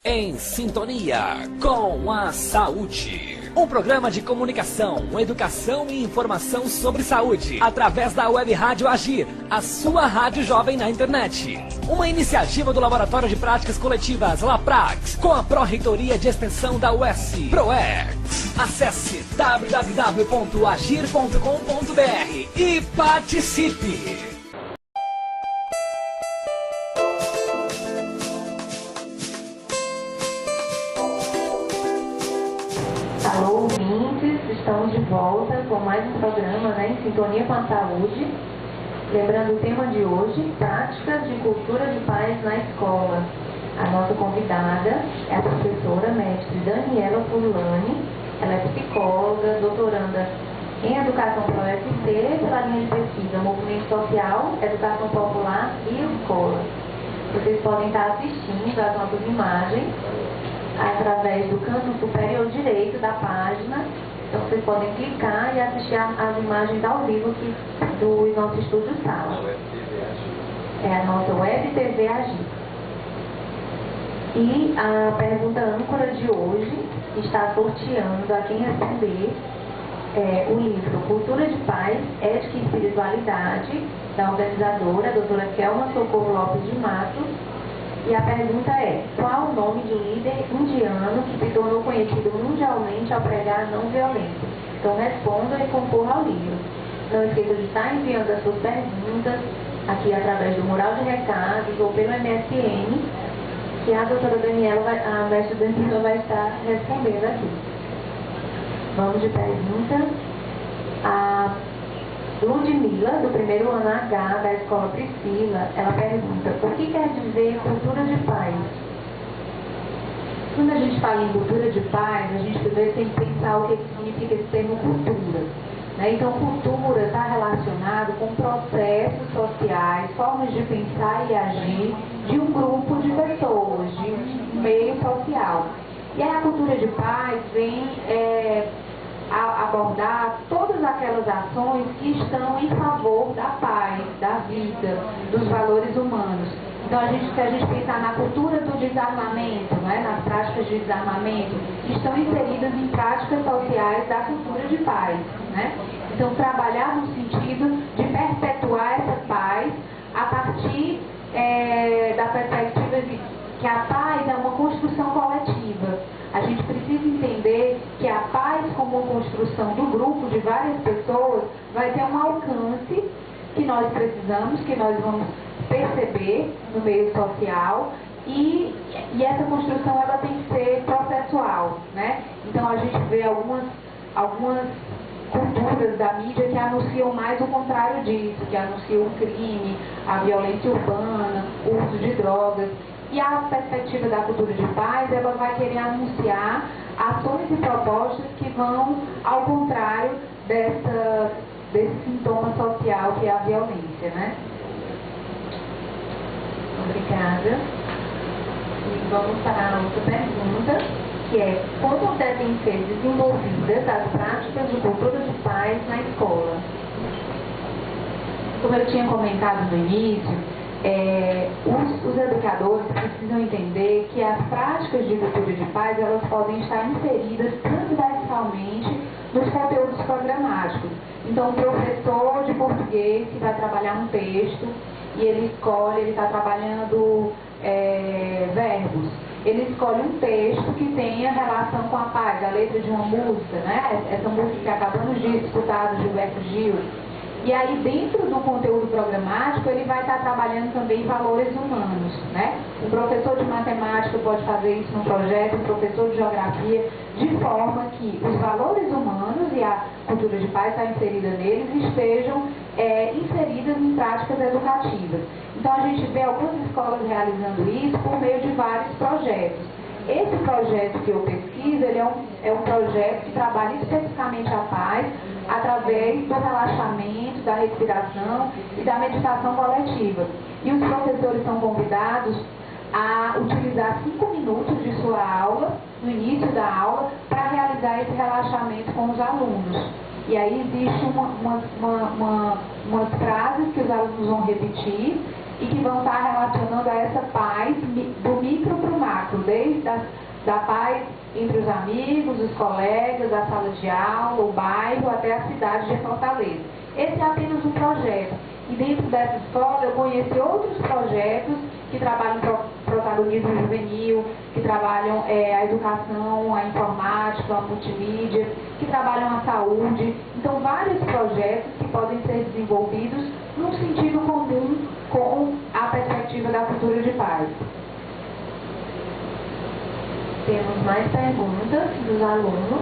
Em sintonia com a saúde. Um programa de comunicação, educação e informação sobre saúde através da Web Rádio Agir, a sua rádio jovem na internet. Uma iniciativa do Laboratório de Práticas Coletivas LAPRAX, com a Pró-Reitoria de Extensão da UES, PROEX. Acesse www.agir.com.br e participe! Alô, ouvintes, estamos de volta com mais um programa, Em Sintonia com a Saúde. Lembrando o tema de hoje, práticas de cultura de paz na escola. A nossa convidada é a professora mestre Daniela Furlani. Ela é psicóloga, doutoranda em Educação pela UFC, pela linha de pesquisa Movimento Social, Educação Popular e Escola. Vocês podem estar assistindo às nossas imagens através do canto superior direito da página. Então vocês podem clicar e assistir as imagens ao vivo aqui do nosso estúdio sala. É a nossa Web TV Agir. E a pergunta âncora de hoje está sorteando a quem responder o livro Cultura de Paz, Ética e Espiritualidade, da organizadora, a doutora Kelma Socorro Lopes de Matos. E a pergunta é: qual o nome de um líder indiano que se tornou conhecido mundialmente ao pregar a não violência? Então respondam e concorram ao livro. Não esqueça de estar enviando as suas perguntas aqui através do mural de recados ou pelo MSN, que a doutora Daniela, a mestre Daniela vai estar respondendo aqui. Vamos de pergunta. A Ludmila, do primeiro ano H da Escola Priscila, ela pergunta: o que quer dizer cultura de paz? Quando a gente fala em cultura de paz, a gente primeiro tem que pensar o que significa esse termo cultura. Então, cultura está relacionado com processos sociais, formas de pensar e agir de um grupo de pessoas, de um meio social. E aí a cultura de paz vem a abordar todas aquelas ações que estão em favor da paz, da vida, dos valores humanos. Então, se a gente pensar na cultura do desarmamento, nas práticas de desarmamento, estão inseridas em práticas sociais da cultura de paz. Então, trabalhar no sentido de perpetuar essa paz a partir da perspectiva de que a paz é uma construção coletiva. A gente precisa entender que a paz como uma construção do grupo, de várias pessoas, vai ter um alcance que nós precisamos, que nós vamos perceber no meio social, e essa construção ela tem que ser processual. Então a gente vê algumas culturas da mídia que anunciam mais o contrário disso, que anunciam o crime, a violência urbana, o uso de drogas. E a perspectiva da cultura de paz, ela vai querer anunciar ações e propostas que vão ao contrário desse sintoma social que é a violência, Obrigada. E vamos para a outra pergunta, que é: como devem ser desenvolvidas as práticas de cultura de paz na escola? Como eu tinha comentado no início, os educadores precisam entender que as práticas de cultura de paz elas podem estar inseridas transversalmente nos conteúdos programáticos. Então, o professor de português que vai trabalhar um texto e ele está trabalhando verbos. Ele escolhe um texto que tenha relação com a paz, a letra de uma música, Essa música que acabamos de escutar do Gilberto Gil. E aí, dentro do conteúdo programático, ele vai estar trabalhando também valores humanos, Um professor de matemática pode fazer isso num projeto, um professor de geografia, de forma que os valores humanos e a cultura de paz está inserida neles estejam inseridas em práticas educativas. Então, a gente vê algumas escolas realizando isso por meio de vários projetos. Esse projeto que eu pesquiso, ele é um projeto que trabalha especificamente a paz através do relaxamento, da respiração e da meditação coletiva. E os professores são convidados a utilizar 5 minutos de sua aula, no início da aula, para realizar esse relaxamento com os alunos. E aí existe umas frases que os alunos vão repetir, e que vão estar relacionando a essa paz do micro para o macro, desde da paz entre os amigos, os colegas, a sala de aula, o bairro, até a cidade de Fortaleza. Esse é apenas um projeto. E dentro dessa escola eu conheci outros projetos que trabalham protagonismo juvenil, que trabalham a educação, a informática, a multimídia, que trabalham a saúde. Então, vários projetos que podem ser desenvolvidos num sentido comum com a perspectiva da cultura de paz. Temos mais perguntas dos alunos.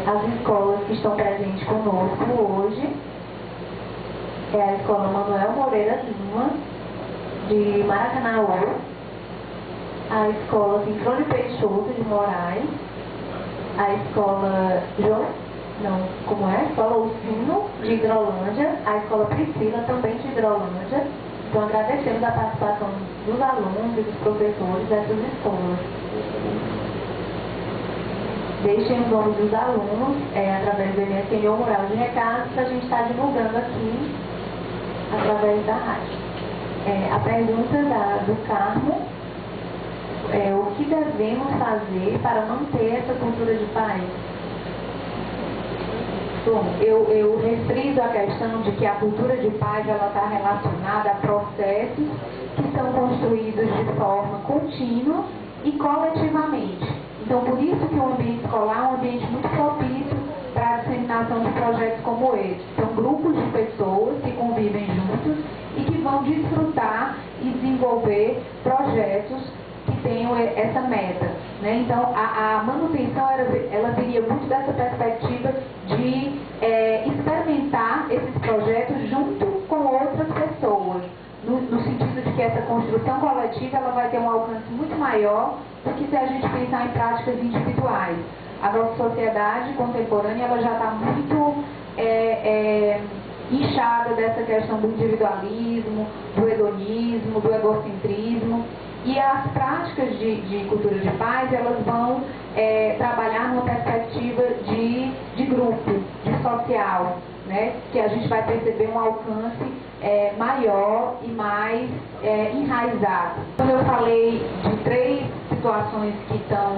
As escolas que estão presentes conosco hoje é a Escola Manuel Moreira Lima, de Maracanaú, a Escola Sinfrônio Peixoto, de Moraes, a Escola Escola Usino, de Hidrolândia, a Escola Priscila, também de Hidrolândia. Então, agradecemos a participação dos alunos e dos professores dessas escolas. Deixem os nomes dos alunos através do MSN ou mural de recados que a gente está divulgando aqui através da rádio. A pergunta do Carmo é: o que devemos fazer para manter essa cultura de paz? Bom, eu refriso a questão de que a cultura de paz está relacionada a processos que são construídos de forma contínua e coletivamente. Então, por isso que o ambiente escolar é um ambiente muito propício para a disseminação de projetos como esse. São grupos de pessoas que convivem juntos e que vão desfrutar e desenvolver projetos que tenham essa meta, né? Então, a manutenção ela viria muito dessa perspectiva de experimentar esses projetos junto com outras pessoas, no sentido de que essa construção coletiva ela vai ter um alcance muito maior do que se a gente pensar em práticas individuais. A nossa sociedade contemporânea ela já está muito inchada dessa questão do individualismo, do hedonismo, do egocentrismo. E as práticas de cultura de paz, elas vão trabalhar numa perspectiva de grupo, de social, né? Que a gente vai perceber um alcance maior e mais enraizado. Quando eu falei de 3 situações que estão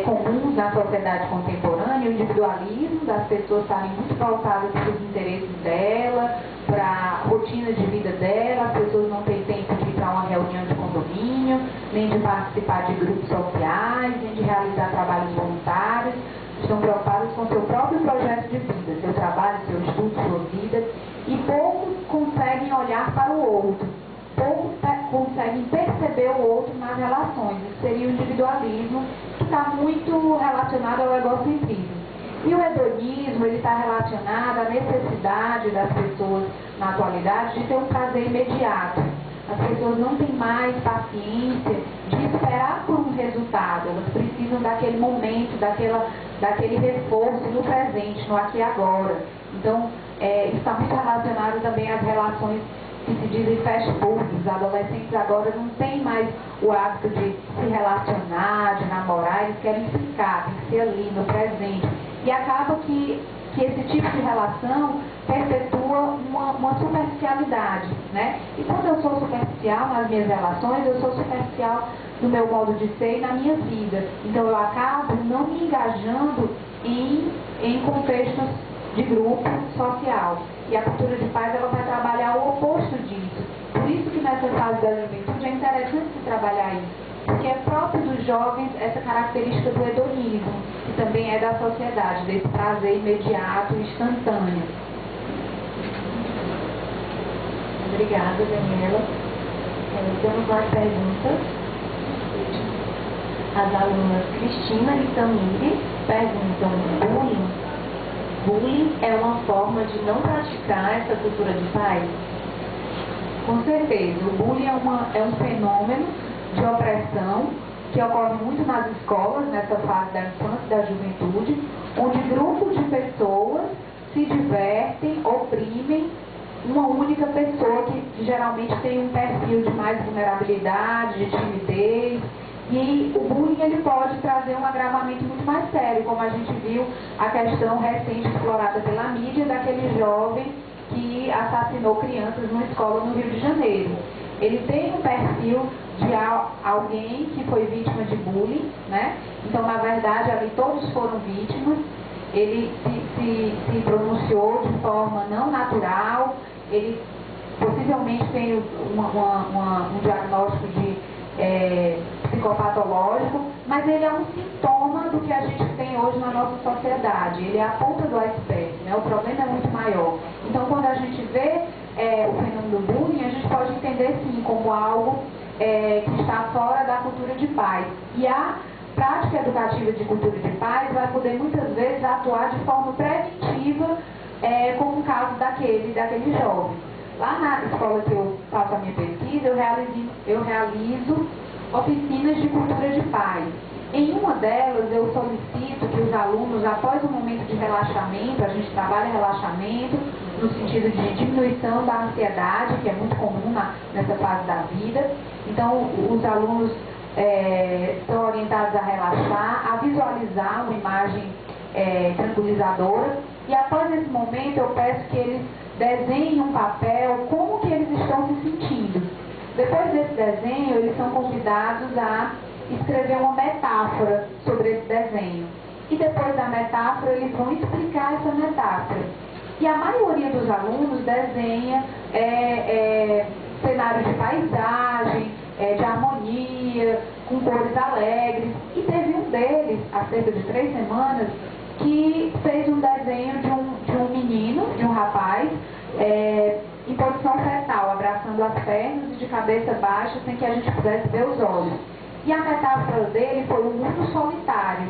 comuns na sociedade contemporânea, o individualismo, das pessoas estarem muito voltadas para os interesses dela, para a rotina de vida dela, as pessoas não têm tempo de ir para uma reunião de condomínio, nem de participar de grupos sociais, nem de realizar trabalhos voluntários, estão preocupadas com seu próprio projeto de vida, seu trabalho, seu estudo, sua vida, e pouco conseguem olhar para o outro, pouco conseguem perceber o outro nas relações. Isso seria o individualismo, que está muito relacionado ao egocentrismo. E o hedonismo, ele está relacionado à necessidade das pessoas, na atualidade, de ter um prazer imediato. As pessoas não têm mais paciência de esperar por um resultado, elas precisam daquele momento, daquele reforço no presente, no aqui e agora. Então, está muito relacionado também às relações que se dizem fast food. Os adolescentes agora não têm mais o hábito de se relacionar, de namorar, eles querem ficar, tem que ser ali, no presente. E acaba que esse tipo de relação perpetua uma superficialidade, né? E quando eu sou superficial nas minhas relações, eu sou superficial no meu modo de ser e na minha vida. Então eu acabo não me engajando em contextos de grupo social. E a cultura de paz ela vai trabalhar o oposto disso. Por isso que nessa fase da juventude é interessante se trabalhar isso. Porque é próprio dos jovens essa característica do hedonismo, que também é da sociedade, desse prazer imediato e instantâneo. Obrigada, Daniela. Temos mais perguntas. As alunas Cristina e Tamiri perguntam: bullying é uma forma de não praticar essa cultura de paz? Com certeza. O bullying é um fenômeno de opressão que ocorre muito nas escolas, nessa fase da infância e da juventude, onde grupos de pessoas se divertem, oprimem uma única pessoa que geralmente tem um perfil de mais vulnerabilidade, de timidez. E o bullying ele pode trazer um agravamento muito mais sério, como a gente viu a questão recente explorada pela mídia daquele jovem que assassinou crianças numa escola no Rio de Janeiro. Ele tem um perfil de alguém que foi vítima de bullying, né? Então, na verdade, ali todos foram vítimas. Ele se pronunciou de forma não natural, ele possivelmente tem um diagnóstico de psicopatológico, mas ele é um sintoma do que a gente tem hoje na nossa sociedade. Ele é a ponta do iceberg, né? O problema é muito maior. Então, quando a gente vê o fenômeno do bullying, a gente pode entender sim como algo que está fora da cultura de paz. E a prática educativa de cultura de paz vai poder muitas vezes atuar de forma preventiva, como o caso daquele jovem. Lá na escola que eu faço a minha pesquisa, eu realizo oficinas de cultura de paz. Em uma delas, eu solicito que os alunos, após um momento de relaxamento, a gente trabalha relaxamento no sentido de diminuição da ansiedade, que é muito comum nessa fase da vida. Então, os alunos são orientados a relaxar, a visualizar uma imagem tranquilizadora, e após esse momento eu peço que eles desenhem um papel como que eles estão se sentindo. Depois desse desenho, eles são convidados a escrever uma metáfora sobre esse desenho. E depois da metáfora, eles vão explicar essa metáfora. E a maioria dos alunos desenha cenários de paisagem, de harmonia, com cores alegres. E teve um deles, há cerca de 3 semanas, que fez um desenho de um menino, de um rapaz, em posição fetal, abraçando as pernas e de cabeça baixa, sem que a gente pudesse ver os olhos. E a metáfora dele foi um mundo solitário.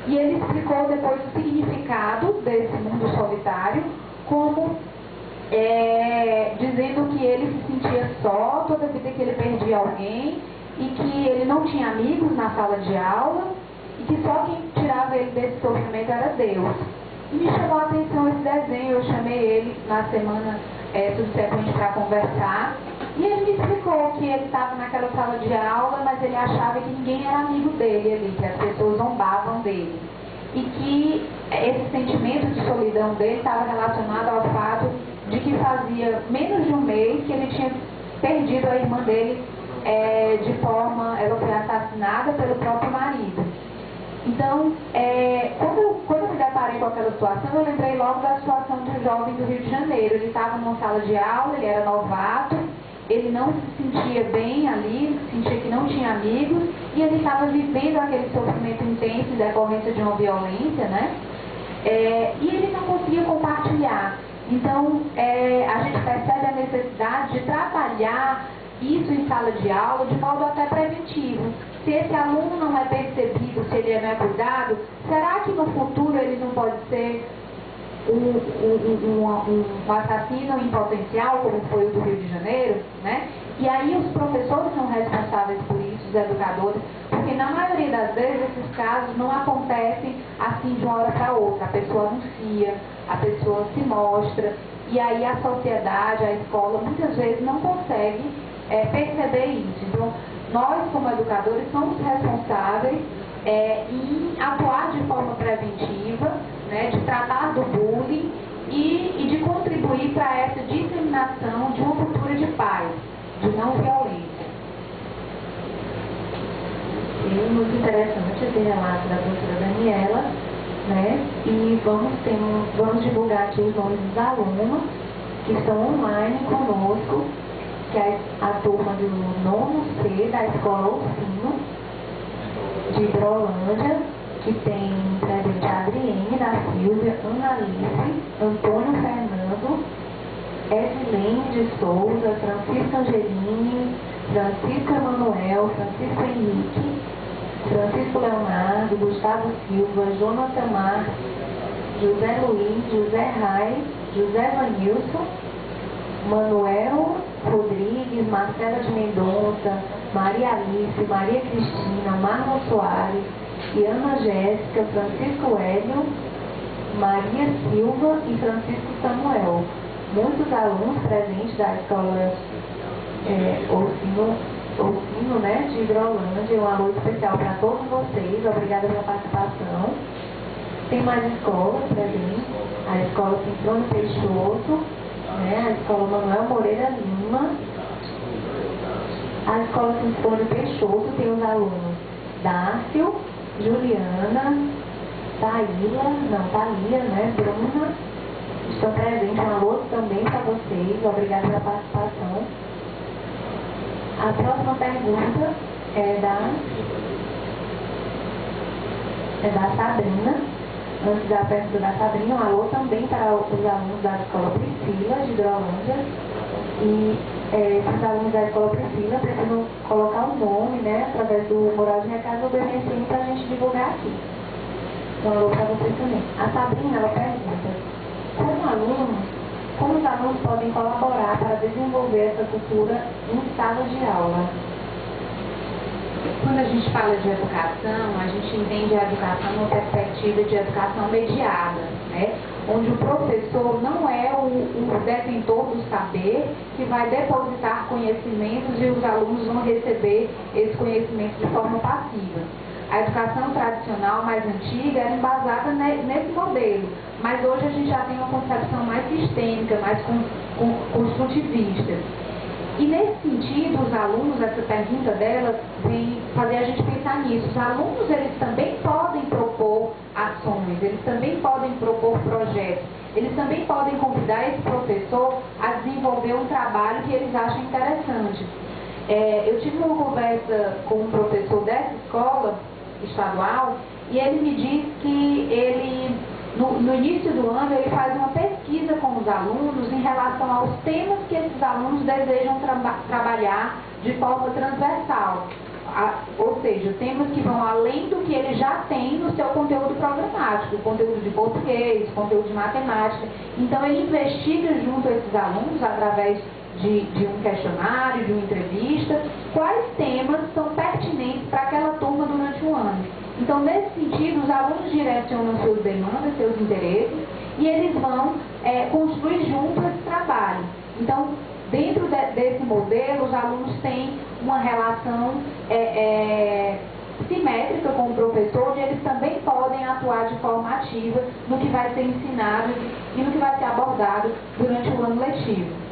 E ele explicou depois o significado desse mundo solitário, como dizendo que ele se sentia só toda vida que ele perdia alguém, e que ele não tinha amigos na sala de aula, e que só quem tirava ele desse sofrimento era Deus. E me chamou a atenção esse desenho, eu chamei ele na semana subsequente para conversar, e ele me explicou que ele estava naquela sala de aula, mas ele achava que ninguém era amigo dele ali, que as pessoas zombavam dele. E que esse sentimento de solidão dele estava relacionado ao fato de que fazia menos de um mês que ele tinha perdido a irmã dele ela foi assassinada pelo próprio marido. Então, quando eu me deparei com aquela situação, eu lembrei logo da situação de um jovem do Rio de Janeiro. Ele estava numa sala de aula, ele era novato, ele não se sentia bem ali, sentia que não tinha amigos, e ele estava vivendo aquele sofrimento intenso em decorrência de uma violência, né? E ele não conseguia compartilhar. Então, a gente percebe a necessidade de trabalhar isso em sala de aula de modo até preventivo. Se esse aluno não é percebido, se ele não é cuidado, será que no futuro ele não pode ser um assassino em potencial, como foi o do Rio de Janeiro, né? E aí os professores são responsáveis por isso, os educadores, porque na maioria das vezes esses casos não acontecem assim de uma hora para outra. A pessoa anuncia, a pessoa se mostra, e aí a sociedade, a escola, muitas vezes não consegue perceber isso. Então, nós, como educadores, somos responsáveis em atuar de forma preventiva, né, de tratar do bullying e de contribuir para essa disseminação de uma cultura de paz, de não violência. E muito interessante esse relato da professora Daniela, né? E vamos divulgar aqui os nomes dos alunos que estão online conosco, que é a turma do 9º C da Escola Orsino, de Hidrolândia, que tem presente a Adriene da Silvia, Ana Alice, Antônio Fernando, Edilene de Souza, Francisco Angelini, Francisco Emanuel, Francisco Henrique, Francisco Leonardo, Gustavo Silva, Jonathan Marques, José Luiz, José Rai, José Vanilson, Manuel Rodrigues, Marcela de Mendonça, Maria Alice, Maria Cristina, Marlon Soares, e Ana Jéssica, Francisco Hélio, Maria Silva e Francisco Samuel. Muitos alunos presentes da escola Orsino, né, de Hidrolândia. Um alô especial para todos vocês. Obrigada pela participação. Tem mais escolas presentes. A escola Sintrônio Peixoto, né? A Escola Manuel Moreira Lima, a Escola Sinfônia Peixoto tem os alunos Dácio, Juliana, Thalia, né? Bruna, estão presentes. Um alô também para vocês, obrigada pela participação. A próxima pergunta é da Sabrina. Antes da pergunta da Sabrina, um alô também para os alunos da Escola Priscila, de Hidrolândia. E os alunos da Escola Priscila precisam colocar um nome, né, através do Moral de Recado do BMSM para a gente divulgar aqui. Um alô para vocês também. A Sabrina, ela pergunta, como os alunos podem colaborar para desenvolver essa cultura em sala de aula? Quando a gente fala de educação, a gente entende a educação numa perspectiva de educação mediada, né? Onde o professor não é o detentor do saber que vai depositar conhecimentos e os alunos vão receber esse conhecimento de forma passiva. A educação tradicional, mais antiga, era embasada nesse modelo, mas hoje a gente já tem uma concepção mais sistêmica, mais construtivista. E nesse sentido, os alunos, essa pergunta dela vem fazer a gente pensar nisso. Os alunos, eles também podem propor ações, eles também podem propor projetos, eles também podem convidar esse professor a desenvolver um trabalho que eles acham interessante. Eu tive uma conversa com um professor dessa escola estadual e ele me disse que ele, no início do ano, ele faz uma pesquisa com os alunos em relação aos temas que esses alunos desejam trabalhar de forma transversal. Ou seja, temas que vão além do que ele já tem no seu conteúdo programático, conteúdo de português, conteúdo de matemática. Então, ele investiga junto a esses alunos, através de um questionário, de uma entrevista, quais temas são pertinentes para aquela turma durante o ano. Então, nesse sentido, os alunos direcionam suas demandas, seus interesses, e eles vão construir junto esse trabalho. Então, dentro desse modelo, os alunos têm uma relação simétrica com o professor, onde eles também podem atuar de forma ativa no que vai ser ensinado e no que vai ser abordado durante o ano letivo.